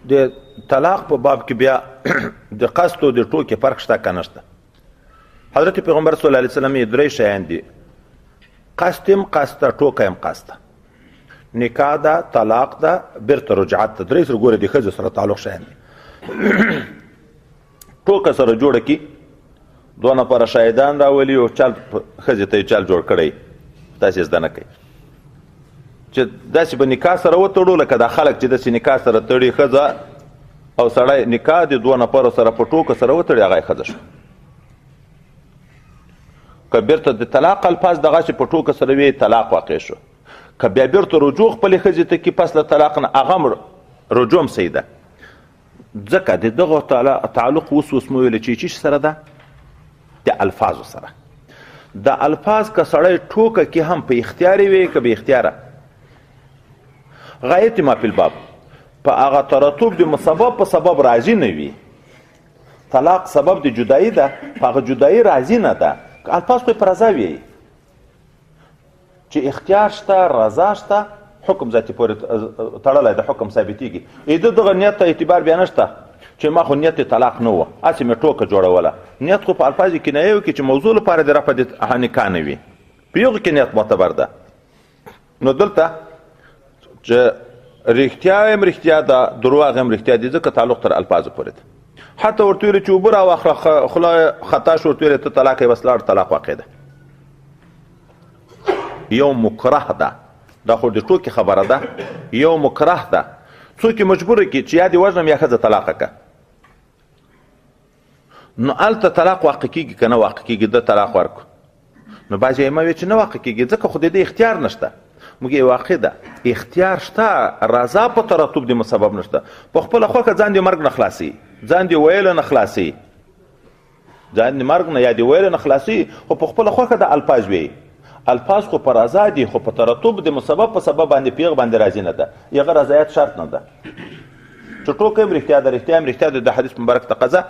د طلاق په باب کې بیا د قصد او د ټوکې فرق شته که نشته؟ حضرت پیغمبر صلی الله علیه وسلم یې درې شیان دي، قصد هم قصد ده، ټوکه هم قصد ده، نکاح ده، طلاق ده، بیرته رجعت ده. درې سره ګوره د ښځې سره تعلق شیان دي. ټوکه سره جوړه کي، دوه نفره شاهدان راولي او چل ښځې ته یې چل جوړ کړی، تاسې زده نه کوي چې داسې به نکاح سره وتړو لکه دا خلک چې داسې نکاح سره تړي ښځه او سړی نکاح د دوه نفرو سره په ټوکه سره وتړي، هغه یې ښځه شو. که بیرته د طلاق الفاظ دغسې په ټوکه سره وی طلاق واقع شو، که بیا بیرته رجوع خپلې ښځې ته کي پس له طلاق نه، هغه هم رجوع هم صحیح ده. ځکه د دغو تعلق اوس مو ویله چې چی سره ده؟ د الفاظو سره. د الفاظ که سړی ټوکه کې هم په اختیار وي که به اختیاره، غایت ما فی الباب په هغه ترتب د مسبب په سبب راضي نه وي. طلاق سبب د جدایي ده، په هغه جدایي راضي نه ده. الفاظ خو په رضا وي چې اختیار شته، رضا شته، حکم ذاتي پورې تړلی د حکم ثابتېږي. د دغه نیت ته اعتبار بیا نشته چې ما خو نیت طلاق نه وه، هسې مې ټوکه جوړوله. نیت خو په الفاظ کنایه وکړي چې موضوع لپاره د رفع د نکاح نه وي، په یغو کې نیت معتبر ده. نو دلته چې رښتیا هم رښتیا ده، دروغ هم رښتیا دي، ځکه تعلق تر الفاظو پورې ده. حتی ورته ویلې چې اوبه راواخله، خوله خطا شو، ورته ویلې ته طلاق یې بس لاړ، طلاق واقع ده. یو مکره ده، دا خو د ټوکې خبره ده، یو مکره ده. څوک یې مجبوره کړي چې یا دې وژنم یا ښځه طلاقه که، نو هلته طلاق واقع کېږي که نه واقع کېږي؟ ده طلاق ورکړو. نو بعضې ائمه وایي چې نه واقع کېږي، ځکه خو د دې اختیار نشته. موږ یې واقع ده، اختیار شته، رضا په ترتب د مسبب نشته. په خپله خوښه ځان دې مرګ نه خلاصي، ځان دې ویله نه خلاصي، ځان دې مرګ نه یا دې ویله نه خلاصي، خو په خپله خوښه د الفاظ ویي. الفاظ خو په رضا دي، خو په ترتب د مسبب په سبب باندې پیغ باندې راضي نه ده. یغه رضایت شرط نه ده. چې ټوکه هم رښتیا ده، رښتیا هم رښتیا ده، د حدیث مبارک تقاضا.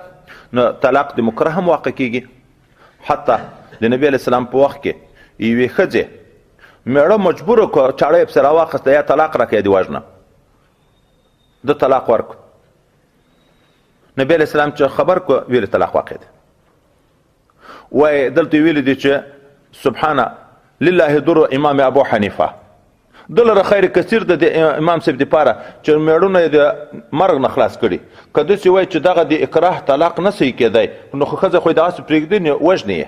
نو طلاق د مکره هم واقع کېږي. حتی د نبي علیه السلام په وخت کې یوې ښځې میړه مجبوره کړه، چاړه یې پسې راواخیسته، یا طلاق راکړه یا دې وژنه. ده طلاق ورکړو. نبي علیه السلام چې خبر کړو، ویلې طلاق واقع ده. وایي دلته ویلي دي چې سبحانه لله در امام ابو حنیفه، دلته خیر کثیر د امام صاحب دپاره چې میړونه یې د مرګ نه خلاص کړي. که داسې وایي چې دغه د اکراه طلاق نه صحیح کېدی، نو خو ښځه خو یې دغسې پرېږدي، نو وژنې یې.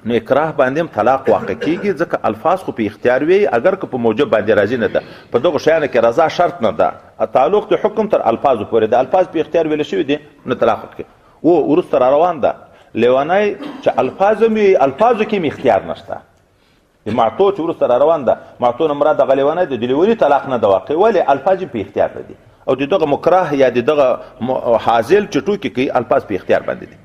نو اکراه باندې هم طلاق واقع کېږي، ځکه الفاظ خو په اختیار وي، اگر که په موجب باندې راضي نه ده. په دغو شیانو کې رضا شرط نه ده. تعلق د حکم تر الفاظو پورې ده. الفاظ په اختیار ویل شوي دي، نو طلاق ورکړي. وروسته را روان ده لیونی چې الفاظو کې هم اختیار نشته. د معطو چې وروسته را روان ده، معطو نه مراد دغه لیونی دی، د لیوني طلاق نه ده واقع، ولې الفاظ په اختیار نه دي. او د دغه مکره یا د دغه حاضل چې ټوکې کوي، الفاظ په اختیار باندې دي.